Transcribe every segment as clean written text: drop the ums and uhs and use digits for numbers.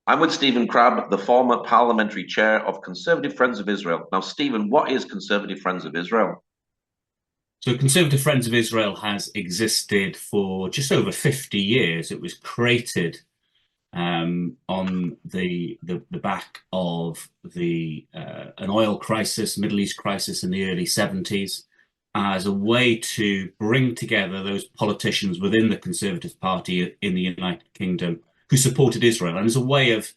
I'm with Stephen Crabb, the former parliamentary chair of Conservative Friends of Israel. Now, Stephen, what is Conservative Friends of Israel? So, Conservative Friends of Israel has existed for just over 50 years. It was created on the back of the an oil crisis, Middle East crisis in the early 70s, as a way to bring together those politicians within the Conservative Party in the United Kingdom who supported Israel, and as a way of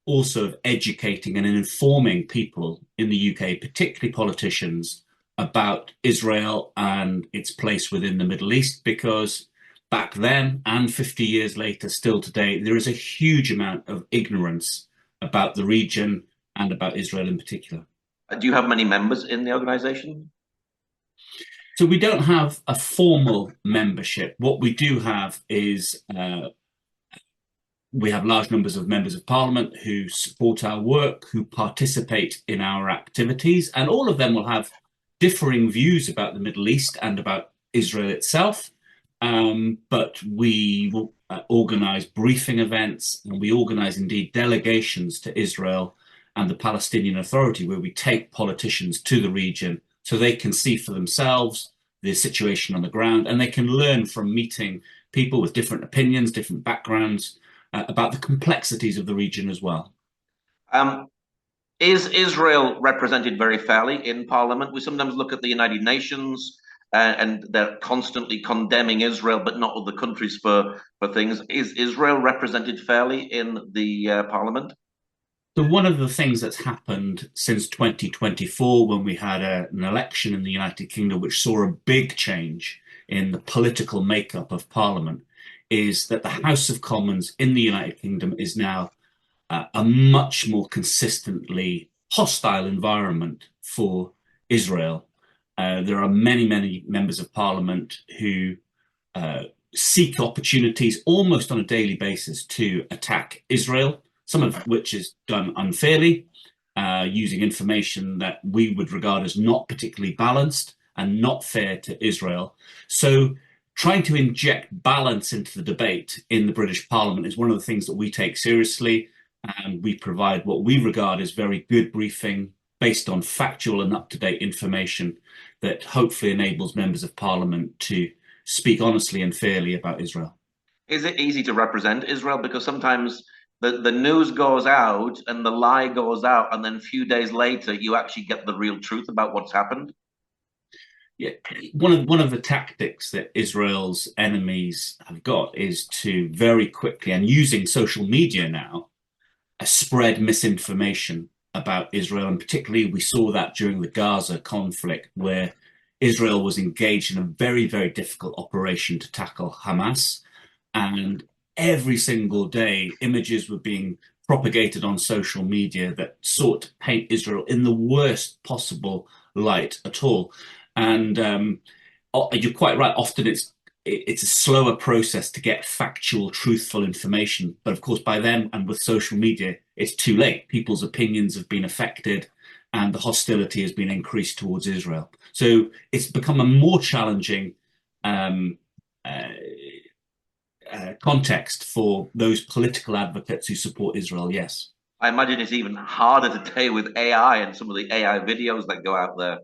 also of educating and informing people in the UK, particularly politicians, about Israel and its place within the Middle East, because back then and 50 years later, still today, there is a huge amount of ignorance about the region and about Israel in particular. Do you have many members in the organization? So we don't have a formal membership. What we do have is we have large numbers of members of parliament who support our work, who participate in our activities, and all of them will have differing views about the Middle East and about Israel itself. But we will organize briefing events, and we organize indeed delegations to Israel and the Palestinian Authority, where we take politicians to the region so they can see for themselves the situation on the ground, and they can learn from meeting people with different opinions, different backgrounds, about the complexities of the region as well. Um, is Israel represented very fairly in Parliament? We sometimes look at the United Nations and they're constantly condemning Israel, but not other countries for things. Is Israel represented fairly in the Parliament? So one of the things that's happened since 2024, when we had an election in the United Kingdom, which saw a big change in the political makeup of Parliament, is that the House of Commons in the United Kingdom is now a much more consistently hostile environment for Israel. There are many, many members of Parliament who uh, seek opportunities almost on a daily basis to attack Israel, some of which is done unfairly, using information that we would regard as not particularly balanced and not fair to Israel. So, trying to inject balance into the debate in the British Parliament is one of the things that we take seriously. And we provide what we regard as very good briefing based on factual and up to date information that hopefully enables members of Parliament to speak honestly and fairly about Israel. Is it easy to represent Israel? Because sometimes the news goes out and the lie goes out, and then a few days later, you actually get the real truth about what's happened. Yeah, one of the tactics that Israel's enemies have got is to very quickly, and using social media now, spread misinformation about Israel. And particularly, we saw that during the Gaza conflict, where Israel was engaged in a very, very difficult operation to tackle Hamas. And every single day, images were being propagated on social media that sought to paint Israel in the worst possible light at all. And you're quite right. Often it's a slower process to get factual, truthful information. But of course, by then and with social media, it's too late. People's opinions have been affected and the hostility has been increased towards Israel. So it's become a more challenging um, uh, context for those political advocates who support Israel, yes. I imagine it's even harder today with AI and some of the AI videos that go out there.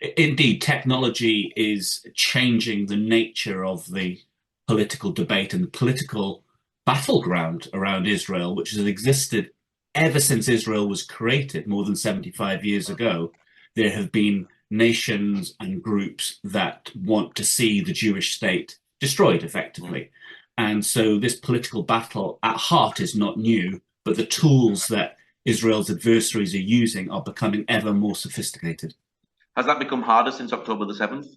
Indeed, technology is changing the nature of the political debate and the political battleground around Israel, which has existed ever since Israel was created more than 75 years ago. There have been nations and groups that want to see the Jewish state destroyed effectively. And so this political battle at heart is not new, but the tools that Israel's adversaries are using are becoming ever more sophisticated. Has that become harder since October the 7th?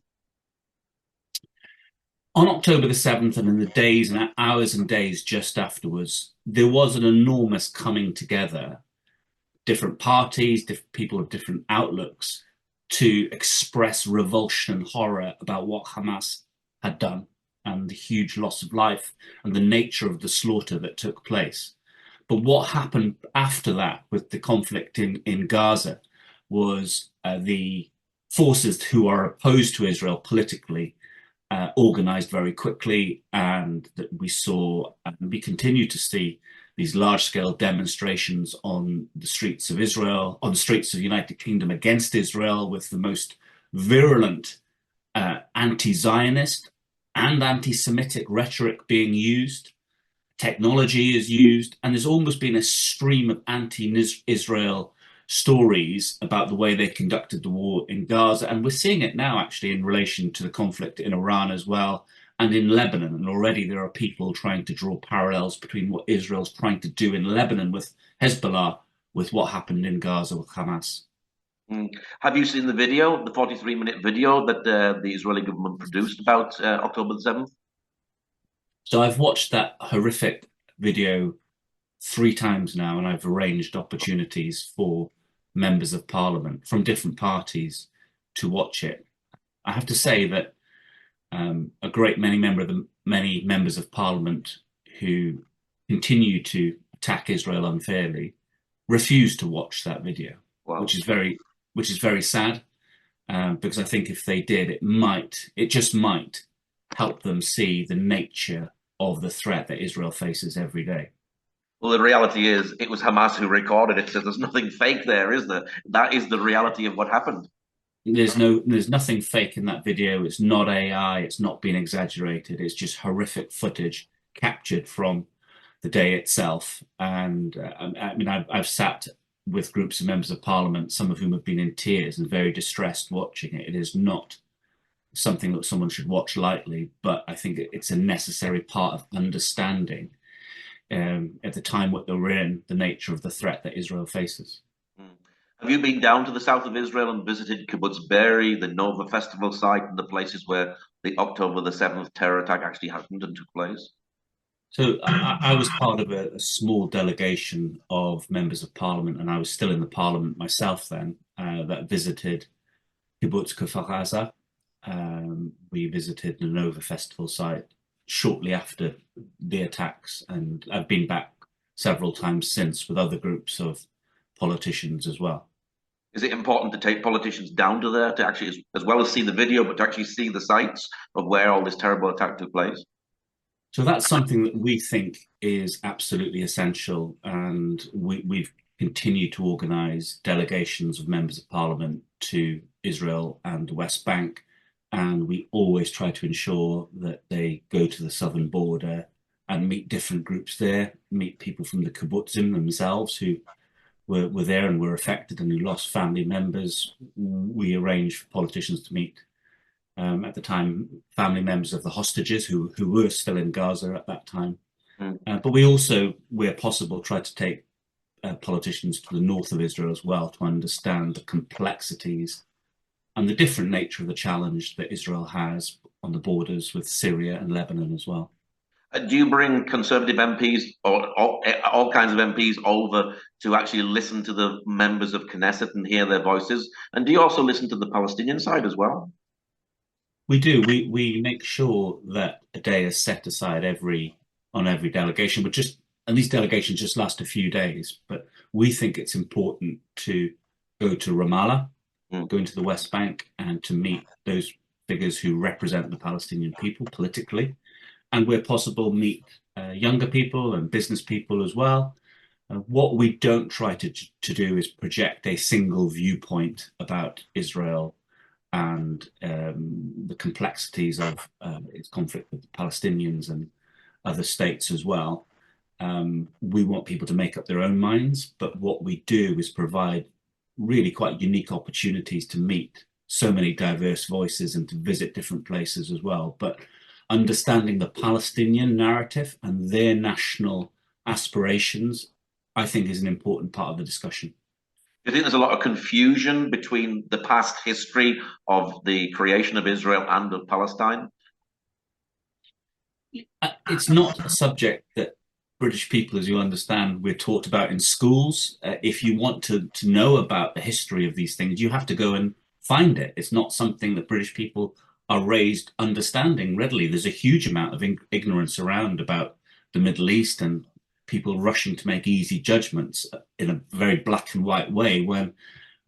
On October the 7th and in the days and hours and days just afterwards, there was an enormous coming together, different parties, different people of different outlooks, to express revulsion and horror about what Hamas had done and the huge loss of life and the nature of the slaughter that took place. But what happened after that with the conflict in Gaza was the forces who are opposed to Israel politically organized very quickly, and that we saw and we continue to see these large-scale demonstrations on the streets of Israel, on the streets of the United Kingdom against Israel, with the most virulent anti-Zionist and anti-Semitic rhetoric being used. Technology is used, and there's almost been a stream of anti-Israel stories about the way they conducted the war in Gaza. And we're seeing it now, actually, in relation to the conflict in Iran as well, and in Lebanon. And already there are people trying to draw parallels between what Israel's trying to do in Lebanon with Hezbollah, with what happened in Gaza with Hamas. Have you seen the video, the 43-minute video that the Israeli government produced about October the 7th? So I've watched that horrific video 3 times now, and I've arranged opportunities for members of parliament from different parties to watch it. I have to say that a great many members of parliament who continue to attack Israel unfairly refuse to watch that video, Wow. which is very sad, because I think if they did, it just might help them see the nature of the threat that Israel faces every day. Well, the reality is it was Hamas who recorded it, so there's nothing fake there, is there? That is the reality of what happened. There's nothing fake in that video. It's not AI. It's not been exaggerated. It's just horrific footage captured from the day itself. And I mean, I've sat with groups of members of parliament, some of whom have been in tears and very distressed watching it. It is not something that someone should watch lightly, but I think it's a necessary part of understanding at the time what we're in, the nature of the threat that Israel faces. Have you been down to the south of Israel and visited Kibbutz Be'eri, the Nova Festival site, and the places where the October the 7th terror attack actually happened and took place? So I was part of a small delegation of members of parliament, and I was still in the parliament myself then, that visited Kibbutz Kfar Aza. We visited the Nova Festival site shortly after the attacks, and I've been back several times since with other groups of politicians as well. Is it important to take politicians down to there to actually, as well as see the video, but to actually see the sites of where all this terrible attack took place? So that's something that we think is absolutely essential, and we've continued to organise delegations of members of parliament to Israel and the West Bank, and we always try to ensure that they go to the southern border and meet different groups there, meet people from the kibbutzim themselves who were there and were affected and who lost family members. We arranged for politicians to meet, at the time, family members of the hostages who were still in Gaza at that time. But we also, where possible, tried to take politicians to the north of Israel as well to understand the complexities and the different nature of the challenge that Israel has on the borders with Syria and Lebanon as well. Do you bring Conservative MPs or all kinds of MPs over to actually listen to the members of Knesset and hear their voices? And do you also listen to the Palestinian side as well? We do. We make sure that a day is set aside on every delegation, and these delegations just last a few days. But we think it's important to go to Ramallah, go into the West Bank, and to meet those figures who represent the Palestinian people politically, and where possible meet younger people and business people as well. What we don't try to do is project a single viewpoint about Israel and the complexities of its conflict with the Palestinians and other states as well. We want people to make up their own minds, but what we do is provide really quite unique opportunities to meet so many diverse voices and to visit different places as well. But understanding the Palestinian narrative and their national aspirations, I think, is an important part of the discussion. Do you think there's a lot of confusion between the past history of the creation of Israel and of Palestine? It's not a subject that British people, as you understand, we're taught about in schools. If you want to know about the history of these things, you have to go and find it. It's not something that British people are raised understanding readily. There's a huge amount of ignorance around about the Middle East and people rushing to make easy judgments in a very black and white way when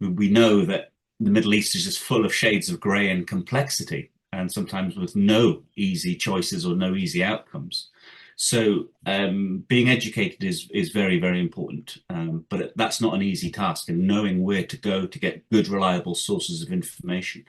we know that the Middle East is just full of shades of grey and complexity, and sometimes with no easy choices or no easy outcomes. So being educated is very, very important. But that's not an easy task, and knowing where to go to get good, reliable sources of information.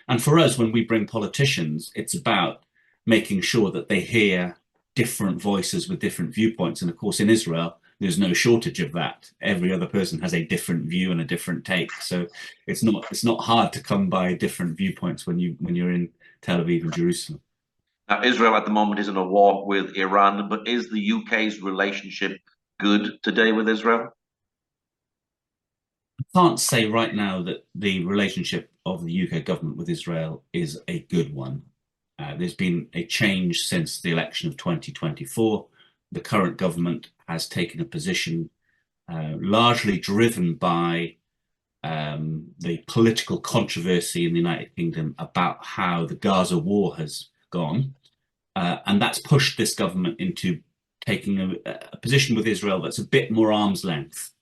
And for us, when we bring politicians, it's about making sure that they hear different voices with different viewpoints. And of course, in Israel, there's no shortage of that. Every other person has a different view and a different take. So it's not hard to come by different viewpoints when you're in Tel Aviv and Jerusalem. Now, Israel at the moment is in a war with Iran, but is the UK's relationship good today with Israel? Can't say right now that the relationship of the UK government with Israel is a good one. There's been a change since the election of 2024. The current government has taken a position largely driven by the political controversy in the United Kingdom about how the Gaza war has gone. And that's pushed this government into taking a position with Israel that's a bit more arm's length.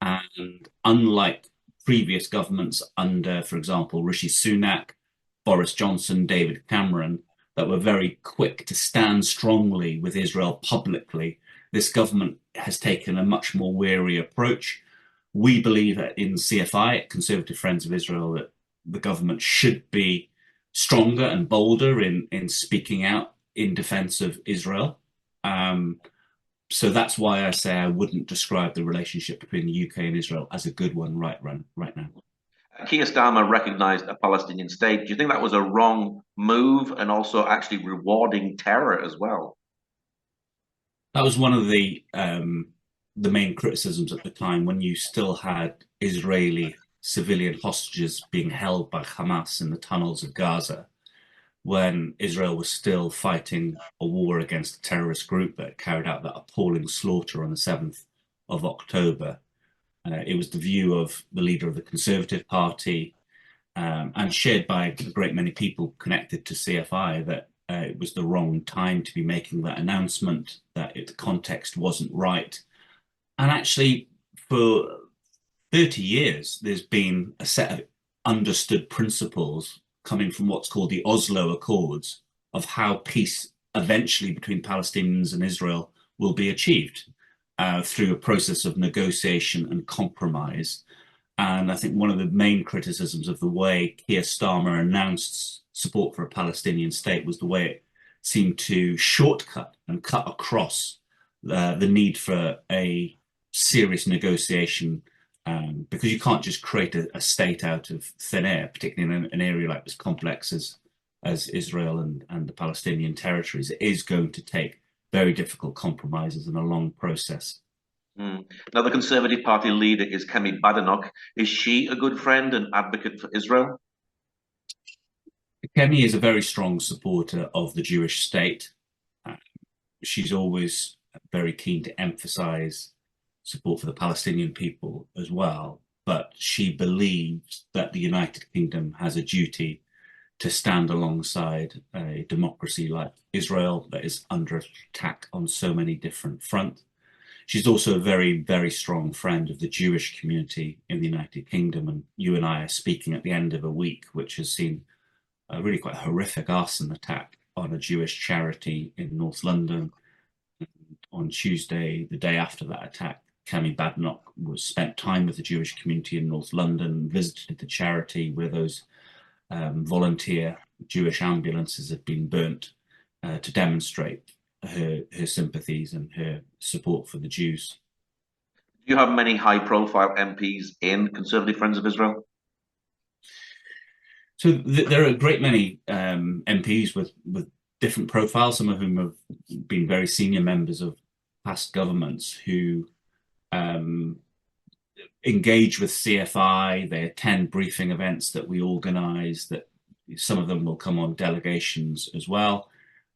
And unlike previous governments under, for example, Rishi Sunak, Boris Johnson, David Cameron, that were very quick to stand strongly with Israel publicly, this government has taken a much more wary approach. We believe in CFI, Conservative Friends of Israel, that the government should be stronger and bolder in speaking out in defense of Israel. So that's why I say I wouldn't describe the relationship between the UK and Israel as a good one right now. Keir Starmer recognized a Palestinian state. Do you think that was a wrong move and also actually rewarding terror as well? That was one of the main criticisms at the time when you still had Israeli civilian hostages being held by Hamas in the tunnels of Gaza, when Israel was still fighting a war against a terrorist group that carried out that appalling slaughter on the 7th of October. It was the view of the leader of the Conservative Party and shared by a great many people connected to CFI that it was the wrong time to be making that announcement, that the context wasn't right. And actually, for 30 years, there's been a set of understood principles coming from what's called the Oslo Accords of how peace eventually between Palestinians and Israel will be achieved through a process of negotiation and compromise. And I think one of the main criticisms of the way Keir Starmer announced support for a Palestinian state was the way it seemed to shortcut and cut across the need for a serious negotiation, because you can't just create a state out of thin air, particularly in an area like as complex as Israel and the Palestinian territories. It is going to take very difficult compromises and a long process. Now, the Conservative Party leader is Kemi Badenoch. Is she a good friend and advocate for Israel? Kemi is a very strong supporter of the Jewish state. She's always very keen to emphasize support for the Palestinian people as well, but she believes that the United Kingdom has a duty to stand alongside a democracy like Israel that is under attack on so many different fronts. She's also a very, very strong friend of the Jewish community in the United Kingdom, and you and I are speaking at the end of a week which has seen a really quite horrific arson attack on a Jewish charity in North London. And on Tuesday, the day after that attack, Kemi Badenoch spent time with the Jewish community in North London, visited the charity where those volunteer Jewish ambulances had been burnt to demonstrate her sympathies and her support for the Jews. Do you have many high-profile MPs in Conservative Friends of Israel? So there are a great many MPs with different profiles, some of whom have been very senior members of past governments who engage with CFI. They attend briefing events that we organise, that some of them will come on delegations as well,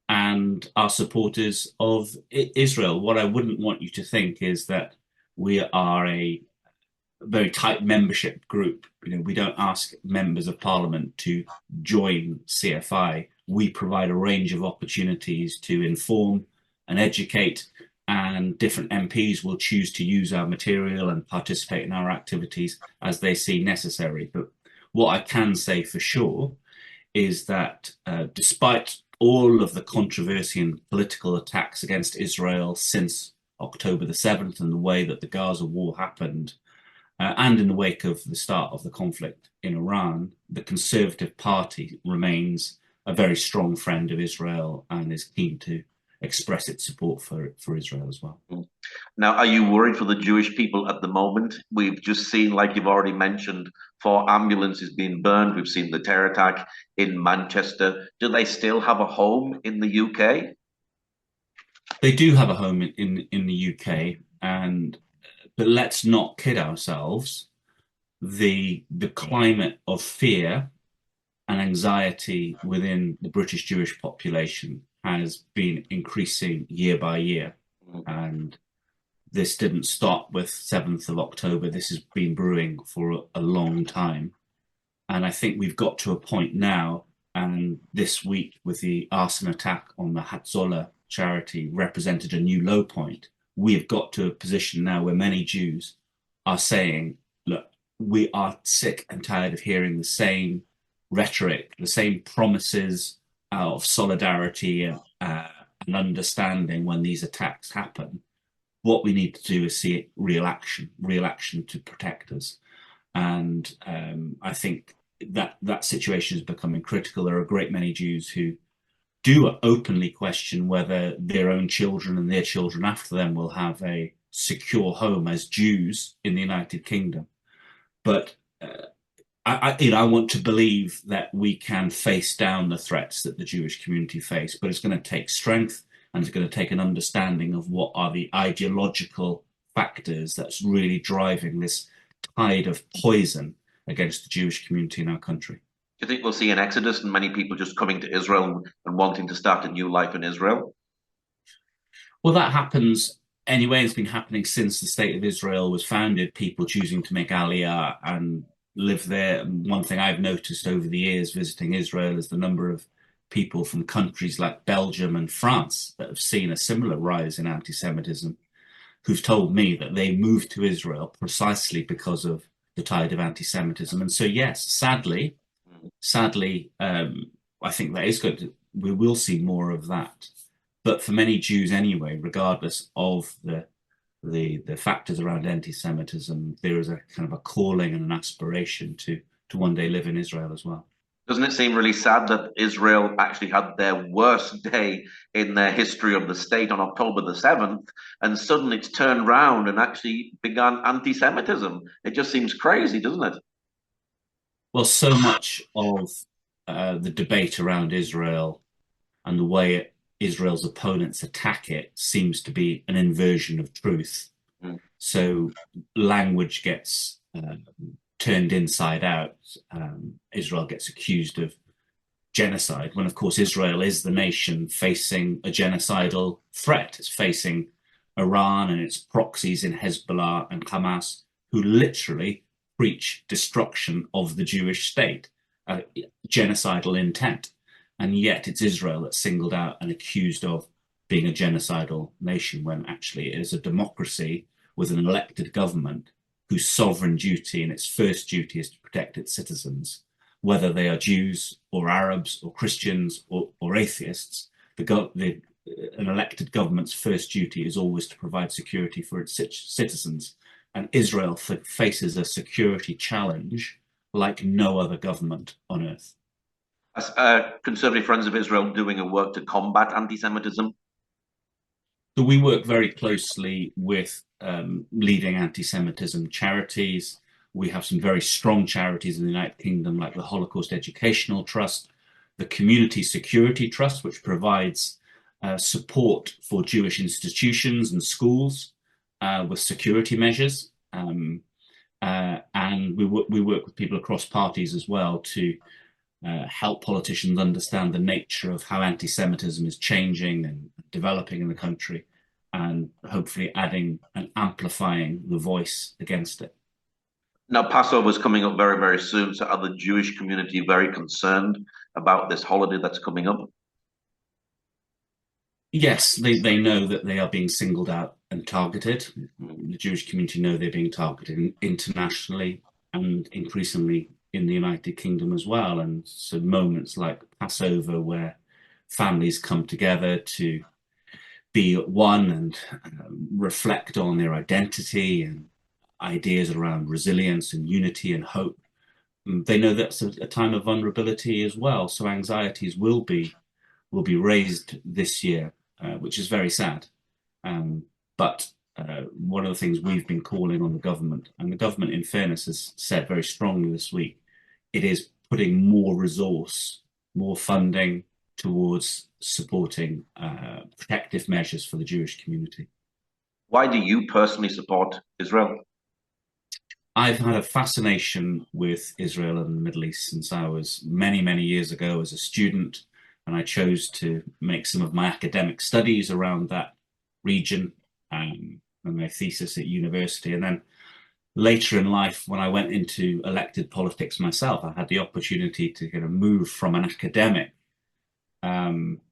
and are supporters of Israel. What I wouldn't want you to think is that we are a very tight membership group. We don't ask members of parliament to join CFI. We provide a range of opportunities to inform and educate, and different MPs will choose to use our material and participate in our activities as they see necessary. But what I can say for sure is that despite all of the controversy and political attacks against Israel since October the 7th and the way that the Gaza war happened, and in the wake of the start of the conflict in Iran, the Conservative Party remains a very strong friend of Israel and is keen to express its support for Israel as well. Now, are you worried for the Jewish people at the moment? We've just seen, like you've already mentioned, 4 ambulances being burned. We've seen the terror attack in Manchester. Do they still have a home in the UK? They do have a home in the UK, but let's not kid ourselves. The climate of fear and anxiety within the British Jewish population has been increasing year by year. And this didn't stop with 7th of October. This has been brewing for a long time. And I think we've got to a point now, and this week with the arson attack on the Hatzolah charity represented a new low point. We have got to a position now where many Jews are saying, look, we are sick and tired of hearing the same rhetoric, the same promises of solidarity and understanding when these attacks happen. What we need to do is see real action to protect us. And I think that situation is becoming critical. There are a great many Jews who do openly question whether their own children and their children after them will have a secure home as Jews in the United Kingdom. But I want to believe that we can face down the threats that the Jewish community face, but it's going to take strength, and it's going to take an understanding of what are the ideological factors that's really driving this tide of poison against the Jewish community in our country. Do you think we'll see an exodus and many people just coming to Israel and wanting to start a new life in Israel? Well, that happens anyway. It's been happening since the State of Israel was founded, people choosing to make Aliyah and live there. And one thing I've noticed over the years visiting Israel is the number of people from countries like Belgium and France that have seen a similar rise in anti-Semitism, who've told me that they moved to Israel precisely because of the tide of anti-Semitism. And so, yes, sadly, I think that is good. We will see more of that. But for many Jews anyway, regardless of the factors around anti-Semitism, there is a kind of a calling and an aspiration to one day live in Israel as well. Doesn't it seem really sad that Israel actually had their worst day in their history of the state on October the 7th, and suddenly it's turned round and actually began anti-Semitism? It just seems crazy, doesn't it? Well, so much of the debate around Israel and the way Israel's opponents attack it seems to be an inversion of truth. So language gets turned inside out. Israel gets accused of genocide, when of course Israel is the nation facing a genocidal threat. It's facing Iran and its proxies in Hezbollah and Hamas, who literally preach destruction of the Jewish state, genocidal intent. And yet it's Israel that's singled out and accused of being a genocidal nation, when actually it is a democracy with an elected government whose sovereign duty and its first duty is to protect its citizens, whether they are Jews or Arabs or Christians or atheists. An elected government's first duty is always to provide security for its citizens. And Israel faces a security challenge like no other government on earth. As Conservative Friends of Israel doing a work to combat anti-Semitism? So we work very closely with leading anti-Semitism charities. We have some very strong charities in the United Kingdom, like the Holocaust Educational Trust, the Community Security Trust, which provides support for Jewish institutions and schools with security measures. And we work with people across parties as well to help politicians understand the nature of how anti-Semitism is changing and developing in the country, and hopefully adding and amplifying the voice against it. Now, Passover is coming up very, very soon. So are the Jewish community very concerned about this holiday that's coming up? Yes, they know that they are being singled out and targeted. The Jewish community know they're being targeted internationally and increasingly in the United Kingdom as well. And so moments like Passover, where families come together to be one and reflect on their identity and ideas around resilience and unity and hope. They know that's a time of vulnerability as well, so anxieties will be raised this year, which is very sad. But one of the things we've been calling on the government, and the government, in fairness, has said very strongly this week, it is putting more resource, more funding towards supporting protective measures for the Jewish community. Why do you personally support Israel? I've had a fascination with Israel and the Middle East since I was many, many years ago as a student, and I chose to make some of my academic studies around that region and my thesis at university. And then later in life, when I went into elected politics myself, I had the opportunity to kind of move from an academic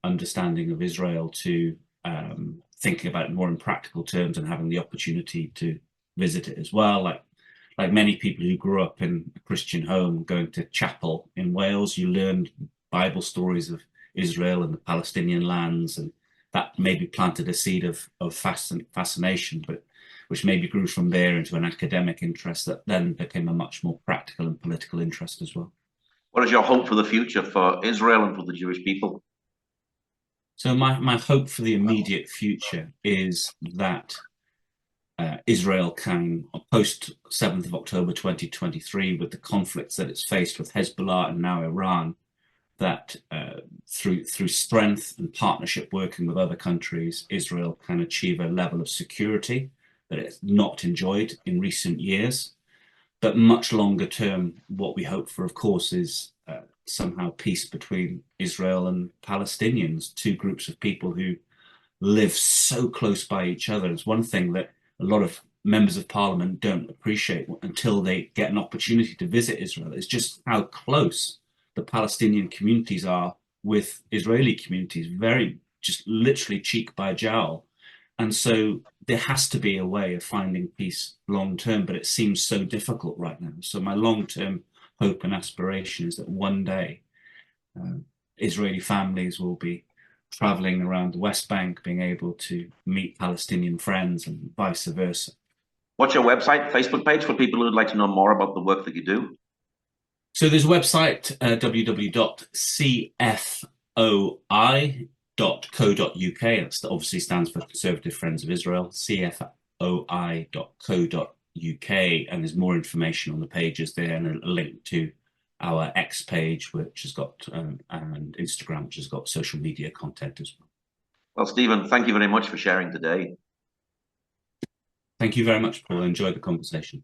understanding of Israel to thinking about it more in practical terms and having the opportunity to visit it as well. Like many people who grew up in a Christian home, going to chapel in Wales, you learned Bible stories of Israel and the Palestinian lands, and that maybe planted a seed of fascination, but which maybe grew from there into an academic interest that then became a much more practical and political interest as well. What is your hope for the future for Israel and for the Jewish people? So my hope for the immediate future is that Israel can, post 7th of October 2023, with the conflicts that it's faced with Hezbollah and now Iran, that through strength and partnership working with other countries, Israel can achieve a level of security that it's not enjoyed in recent years. But much longer term, what we hope for, of course, is somehow peace between Israel and Palestinians, two groups of people who live so close by each other. It's one thing that a lot of members of parliament don't appreciate until they get an opportunity to visit Israel. It's just how close the Palestinian communities are with Israeli communities, very just literally cheek by jowl. And so there has to be a way of finding peace long term, but it seems so difficult right now. So my long term hope and aspiration is that one day Israeli families will be traveling around the West Bank, being able to meet Palestinian friends and vice versa. What's your website, Facebook page for people who would like to know more about the work that you do? So there's a website, www.cfoi.co.uk. That obviously stands for Conservative Friends of Israel, cfoi.co.uk. And there's more information on the pages there and a link to our X page, which has got, and Instagram, which has got social media content as well. Well, Stephen, thank you very much for sharing today. Thank you very much, Paul. I enjoyed the conversation.